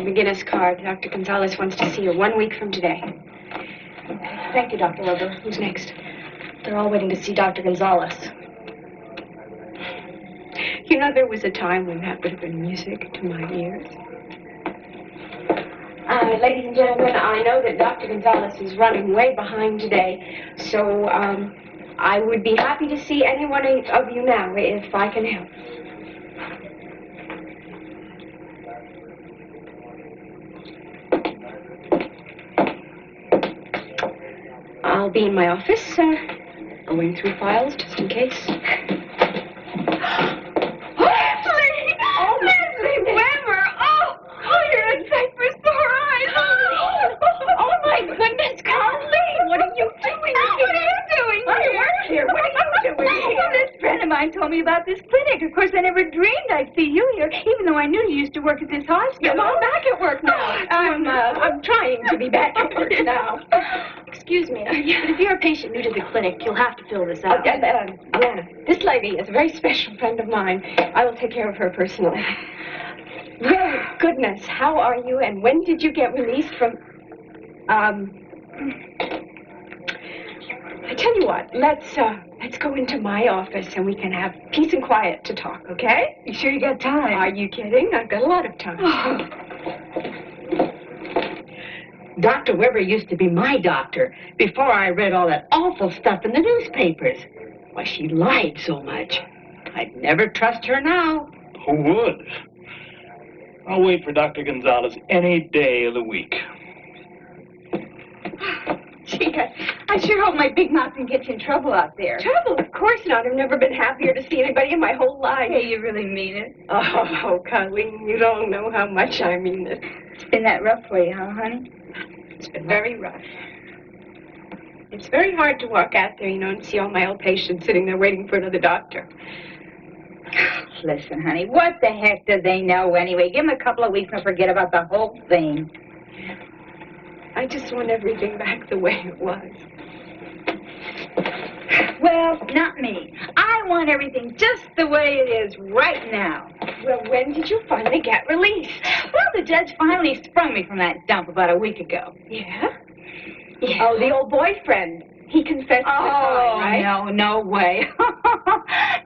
McGinnis card. Dr. Gonzalez wants to see you 1 week from today. Thank you, Dr. Weber. Who's next? They're all waiting to see Dr. Gonzalez. You know, there was a time when that would have been music to my ears. Ladies and gentlemen, I know that Dr. Gonzalez is running way behind today, so I would be happy to see any one of you now if I can help. I'll be in my office, going through files just in case. Leslie Weber! Oh, you're in sight for sore eyes! Oh, my goodness, Colleen! What are you doing here? What are you doing I here? work here. What are you doing here? Well, this friend of mine told me about this clinic. Of course, I never dreamed I'd see you here, even though I knew you used to work at this hospital. Well, I'm back at work now. I'm trying to be back at work now. Excuse me, but if you're a patient new to the clinic, you'll have to fill this out. Yeah, this lady is a very special friend of mine. I will take care of her personally. Well, goodness, how are you, and when did you get released from... I tell you what, let's go into my office and we can have peace and quiet to talk, okay? You sure you got time? Are you kidding? I've got a lot of time. Dr. Weber used to be my doctor before I read all that awful stuff in the newspapers. Why, she lied so much. I'd never trust her now. Who would? I'll wait for Dr. Gonzalez any day of the week. Gee, I sure hope my big mouth didn't get you in trouble out there. Trouble? Of course not. I've never been happier to see anybody in my whole life. Hey, you really mean it? Oh, Colleen, you don't know how much I mean it. It's been that rough for you, huh, honey? It's been very rough. It's very hard to walk out there, you know, and see all my old patients sitting there waiting for another doctor. Listen, honey, what the heck do they know anyway? Give them a couple of weeks and forget about the whole thing. I just want everything back the way it was. Well, not me. I want everything just the way it is right now. Well, when did you finally get released? Well, the judge finally sprung me from that dump about a week ago. Yeah? Yeah. Oh, the old boyfriend. He confessed to the crime, right? No way.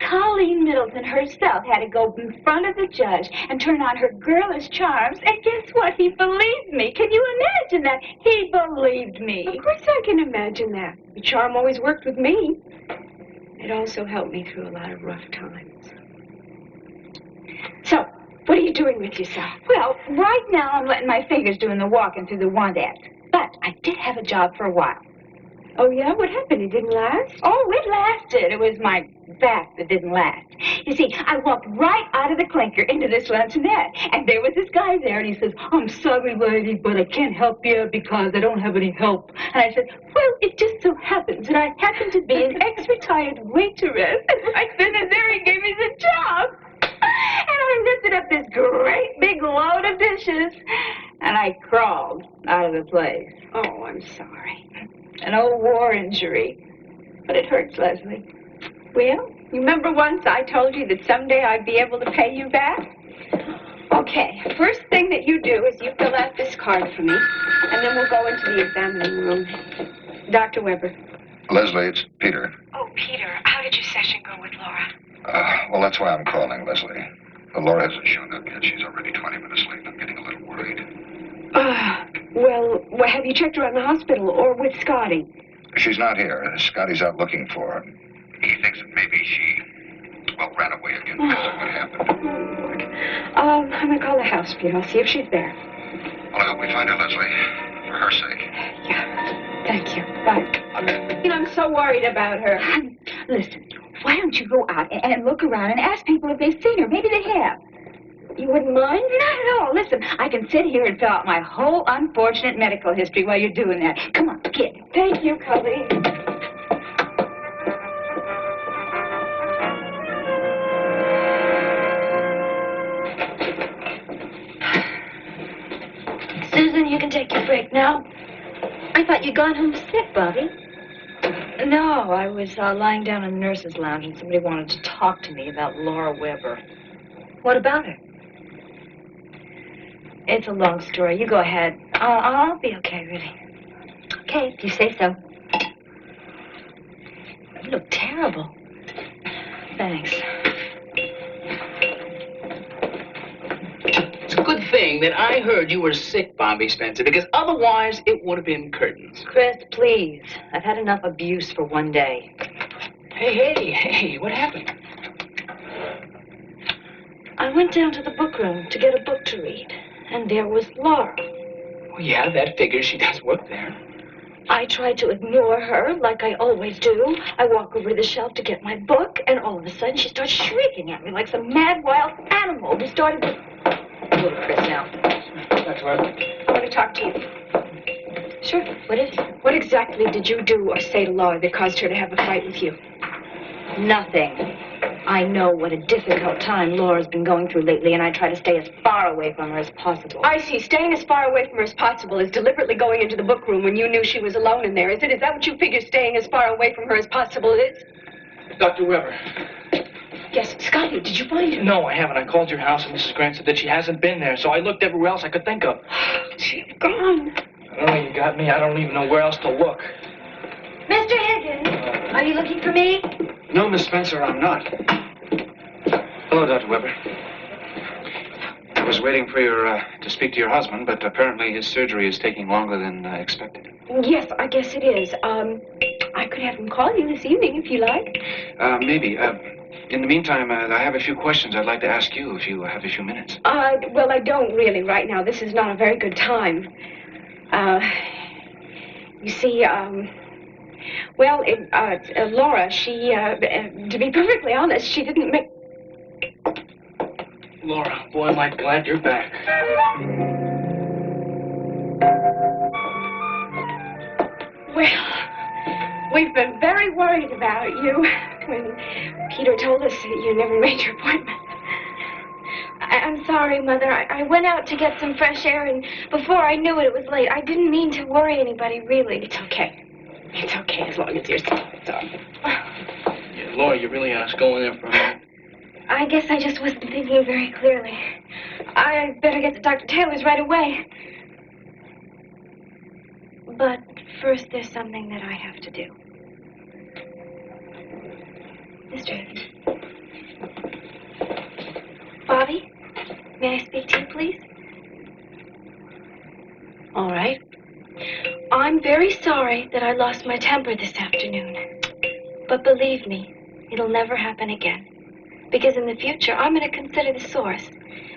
Colleen Middleton herself had to go in front of the judge and turn on her girlish charms, and guess what? He believed me. Can you imagine that? He believed me. Of course I can imagine that. The charm always worked with me. It also helped me through a lot of rough times. So, what are you doing with yourself? Well, right now I'm letting my fingers doing the walking through the want act. But I did have a job for a while. Oh, yeah? What happened? It didn't last? Oh, it lasted. It was my back that didn't last. You see, I walked right out of the clinker into this luncheonette, and there was this guy there, and he says, "I'm sorry, lady, but I can't help you because I don't have any help." And I said, "Well, it just so happens that I happen to be an ex-retired waitress." And right then and there, he gave me the job. And I lifted up this great big load of dishes, and I crawled out of the place. Oh, I'm sorry. An old war injury. But it hurts, Leslie. Well, you remember once I told you that someday I'd be able to pay you back? Okay, first thing that you do is you fill out this card for me, and then we'll go into the examining room. Dr. Weber. Leslie, it's Peter. Oh, Peter, how did your session go with Laura? Well, that's why I'm calling, Leslie. Laura hasn't shown up yet. She's already 20 minutes late. I'm getting a little worried. Well, have you checked around the hospital or with Scotty? She's not here. Scotty's out looking for her. He thinks that maybe she, ran away again. That's what happened. Oh, Lord. I'm going to call the house for you. I'll see if she's there. Well, I hope we find her, Leslie. For her sake. Yeah. Thank you. Bye. I'm so worried about her. Honey, listen, why don't you go out and look around and ask people if they've seen her? Maybe they have. You wouldn't mind? Not at all. Listen, I can sit here and fill out my whole unfortunate medical history while you're doing that. Come on, kid. Thank you, Colleen. Susan, you can take your break now. I thought you'd gone home sick, Bobby. No, I was lying down in the nurse's lounge and somebody wanted to talk to me about Laura Weber. What about her? It's a long story. You go ahead. I'll be okay, really. Okay, if you say so. You look terrible. Thanks. It's a good thing that I heard you were sick, Bobby Spencer, because otherwise it would have been curtains. Chris, please. I've had enough abuse for one day. Hey, what happened? I went down to the book room to get a book to read, and there was Laura. Well, yeah, that figures she does work there. I tried to ignore her, like I always do. I walk over to the shelf to get my book, and all of a sudden she starts shrieking at me like some mad wild animal who started to... Go to Chris now. That's right. I want to talk to you. Sure, what is it? What exactly did you do or say to Laura that caused her to have a fight with you? Nothing. I know what a difficult time Laura's been going through lately, and I try to stay as far away from her as possible. I see. Staying as far away from her as possible is deliberately going into the book room when you knew she was alone in there, is it? Is that what you figure staying as far away from her as possible is? Dr. Weber. Yes, Scotty, did you find her? No, I haven't. I called your house and Mrs. Grant said that she hasn't been there, so I looked everywhere else I could think of. She's gone. Oh, you got me. I don't even know where else to look. Mr. Higgins, are you looking for me? No, Miss Spencer, I'm not. Hello, Dr. Weber. I was waiting for to speak to your husband, but apparently his surgery is taking longer than expected. Yes, I guess it is. I could have him call you this evening if you like. Maybe. In the meantime, I have a few questions I'd like to ask you if you have a few minutes. Well, I don't really right now. This is not a very good time. You see, Laura, she, to be perfectly honest, she didn't make... Laura, boy, am I glad you're back. Well, we've been very worried about you when Peter told us that you never made your appointment. I'm sorry, Mother. I went out to get some fresh air, and before I knew it, it was late. I didn't mean to worry anybody, really. It's okay. It's okay as long as you're sorry. Yeah, Laura, you really asked going there for a minute. I guess I just wasn't thinking very clearly. I better get to Dr. Taylor's right away. But first, there's something that I have to do. Mr. Higgins. Bobby, may I speak to you, please? All right. I'm very sorry that I lost my temper this afternoon. But believe me, it'll never happen again. Because in the future, I'm going to consider the source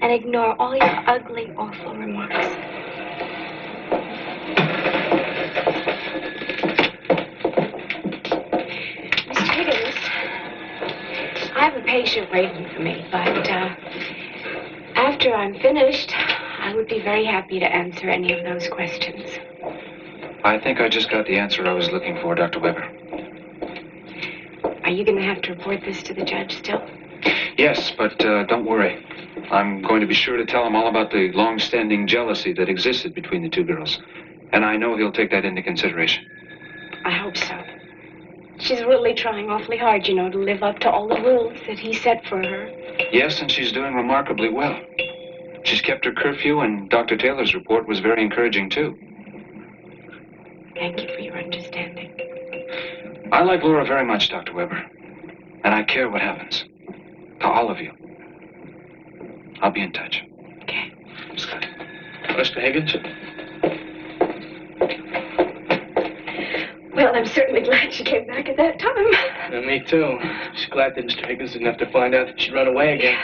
and ignore all your ugly, awful remarks. Mr. Higgins, I have a patient waiting for me, but after I'm finished, I would be very happy to answer any of those questions. I think I just got the answer I was looking for, Dr. Weber. Are you going to have to report this to the judge still? Yes, but don't worry. I'm going to be sure to tell him all about the long-standing jealousy that existed between the two girls. And I know he'll take that into consideration. I hope so. She's really trying awfully hard, you know, to live up to all the rules that he set for her. Yes, and she's doing remarkably well. She's kept her curfew, and Dr. Taylor's report was very encouraging, too. Thank you for your understanding. I like Laura very much, Dr. Weber. And I care what happens. To all of you. I'll be in touch. Okay. Scott. Mr. Higgins? Well, I'm certainly glad she came back at that time. And me too. Just glad that Mr. Higgins didn't have to find out that she'd run away again.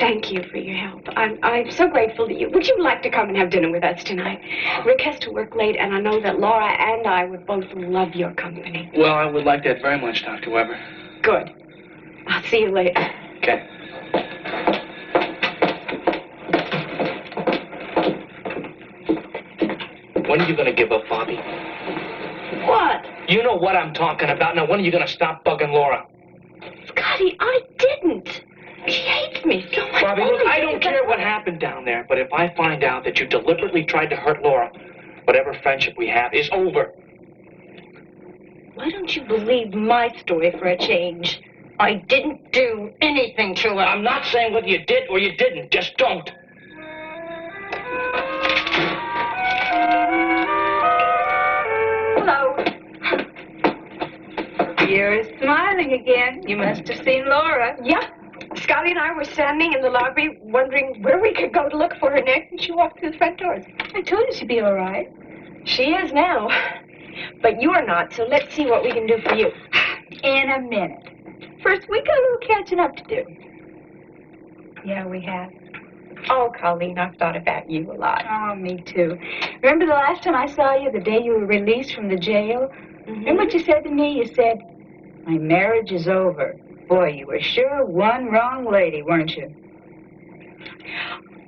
Thank you for your help. I'm so grateful to you. Would you like to come and have dinner with us tonight? Rick has to work late, and I know that Laura and I would both love your company. Well, I would like that very much, Dr. Weber. Good. I'll see you later. Okay. When are you going to give up, Bobby? What? You know what I'm talking about. Now, when are you going to stop bugging Laura? Scotty, I didn't. She hates me so much. Bobby, look, I don't care what happened down there, but if I find out that you deliberately tried to hurt Laura, whatever friendship we have is over. Why don't you believe my story for a change? I didn't do anything to her. I'm not saying whether you did or you didn't. Just don't. Hello. You're smiling again. You must have seen Laura. Yeah. Scotty and I were standing in the lobby wondering where we could go to look for her next, and she walked through the front doors. I told you she'd be all right. She is now. But you're not, so let's see what we can do for you. In a minute. First, we got a little catching up to do. Yeah, we have. Oh, Colleen, I've thought about you a lot. Oh, me too. Remember the last time I saw you, the day you were released from the jail? Remember what you said to me? You said, my marriage is over. Boy, you were sure one wrong lady, weren't you?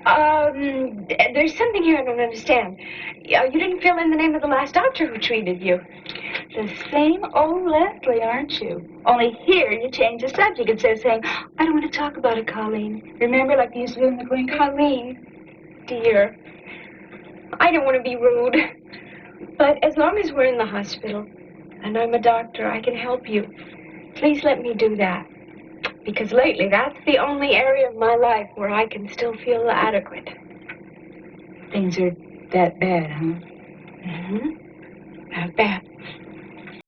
There's something here I don't understand. You didn't fill in the name of the last doctor who treated you. The same old Lesley, aren't you? Only here you change the subject instead of saying, I don't want to talk about it, Colleen. Remember like you used to do in the clinic? Colleen, dear, I don't want to be rude, but as long as we're in the hospital and I'm a doctor, I can help you. Please let me do that. Because lately, that's the only area of my life where I can still feel adequate. Things are that bad, huh? Not bad.